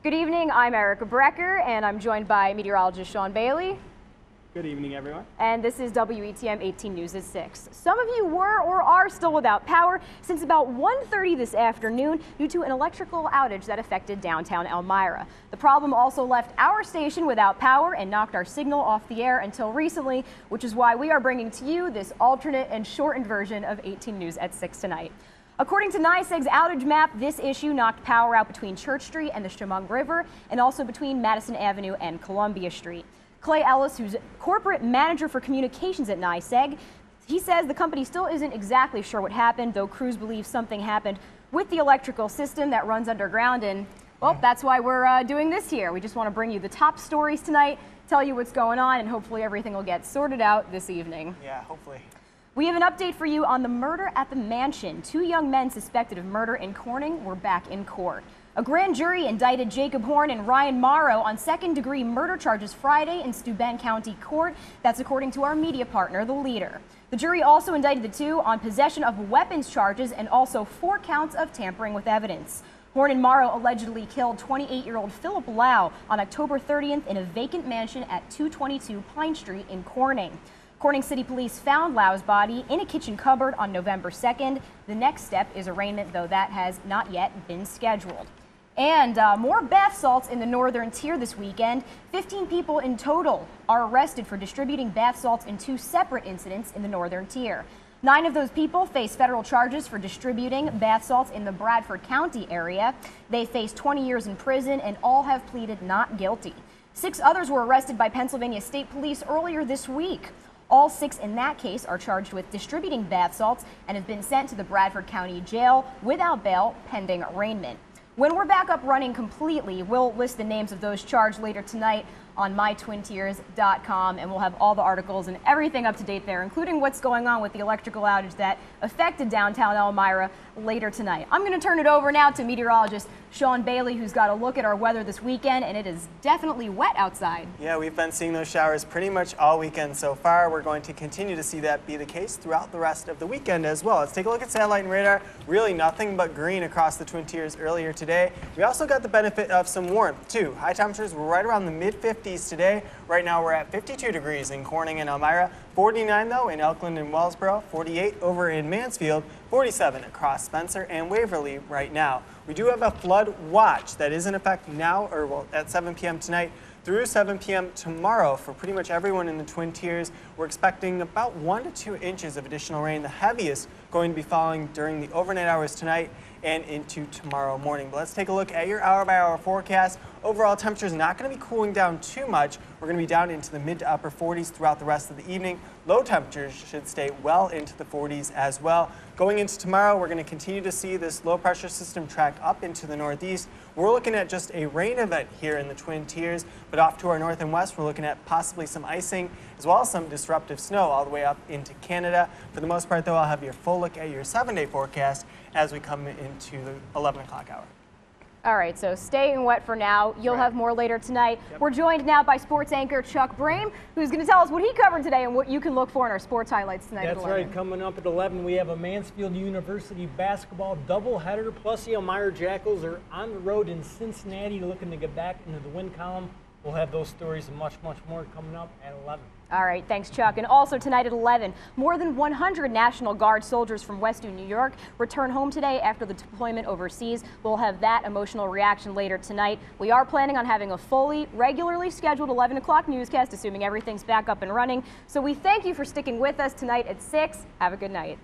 Good evening, I'm Erica Brecker, and I'm joined by meteorologist Sean Bailey. Good evening, everyone. And this is WETM 18 News at 6. Some of you were or are still without power since about 1:30 this afternoon due to an electrical outage that affected downtown Elmira. The problem also left our station without power and knocked our signal off the air until recently, which is why we are bringing to you this alternate and shortened version of 18 News at 6 tonight. According to NYSEG's outage map, this issue knocked power out between Church Street and the Chemung River and also between Madison Avenue and Columbia Street. Clay Ellis, who's corporate manager for communications at NYSEG, he says the company still isn't exactly sure what happened, though crews believe something happened with the electrical system that runs underground, and well, that's why we're doing this here. We just want to bring you the top stories tonight, tell you what's going on, and hopefully everything will get sorted out this evening. Yeah, hopefully. We have an update for you on the murder at the mansion. 2 young men suspected of murder in Corning were back in court. A grand jury indicted Jacob Horn and Ryan Morrow on second-degree murder charges Friday in Steuben County Court. That's according to our media partner, The Leader. The jury also indicted the two on possession of weapons charges and also 4 counts of tampering with evidence. Horn and Morrow allegedly killed 28-year-old Philip Lau on October 30th in a vacant mansion at 222 Pine Street in Corning. Corning City Police found Lau's body in a kitchen cupboard on November 2nd. The next step is arraignment, though that has not yet been scheduled. And more bath salts in the northern tier this weekend. 15 people in total are arrested for distributing bath salts in 2 separate incidents in the northern tier. 9 of those people face federal charges for distributing bath salts in the Bradford County area. They face 20 years in prison and all have pleaded not guilty. 6 others were arrested by Pennsylvania State Police earlier this week. All 6 in that case are charged with distributing bath salts and have been sent to the Bradford County Jail without bail pending arraignment. When we're back up running completely, we'll list the names of those charged later tonight on mytwintiers.com, and we'll have all the articles and everything up to date there, including what's going on with the electrical outage that affected downtown Elmira later tonight. I'm going to turn it over now to meteorologist Sean Bailey, who's got a look at our weather this weekend, and it is definitely wet outside. Yeah, we've been seeing those showers pretty much all weekend so far. We're going to continue to see that be the case throughout the rest of the weekend as well. Let's take a look at satellite and radar. Really nothing but green across the Twin Tiers earlier today. We also got the benefit of some warmth too. High temperatures were right around the mid-50s today. Right now we're at 52 degrees in Corning and Elmira, 49 though in Elkland and Wellsboro, 48 over in Mansfield, 47 across Spencer and Waverly right now. We do have a flood watch that is in effect now, or well, at 7 p.m. tonight through 7 p.m. tomorrow for pretty much everyone in the Twin Tiers. We're expecting about 1 to 2 inches of additional rain, the heaviest going to be falling during the overnight hours tonight and into tomorrow morning. But let's take a look at your hour-by-hour forecast. Overall temperatures not going to be cooling down too much. We're going to be down into the mid to upper 40s throughout the rest of the evening. Low temperatures should stay well into the 40s as well. Going into tomorrow, we're going to continue to see this low pressure system track up into the northeast. We're looking at just a rain event here in the Twin Tiers, but off to our north and west, we're looking at possibly some icing as well as some disruptive snow all the way up into Canada. For the most part, though, I'll have your full look at your 7-day forecast as we come into the 11 o'clock hour. All right, so staying wet for now. You'll have more later tonight. Yep. We're joined now by sports anchor Chuck Brame, who's going to tell us what he covered today and what you can look for in our sports highlights tonight. That's right. Coming up at 11, we have a Mansfield University basketball doubleheader, plus the Elmira Jackals are on the road in Cincinnati looking to get back into the win column. We'll have those stories and much, much more coming up at 11. All right, thanks, Chuck. And also tonight at 11, more than 100 National Guard soldiers from Western New York return home today after the deployment overseas. We'll have that emotional reaction later tonight. We are planning on having a fully, regularly scheduled 11 o'clock newscast, assuming everything's back up and running. So we thank you for sticking with us tonight at 6. Have a good night.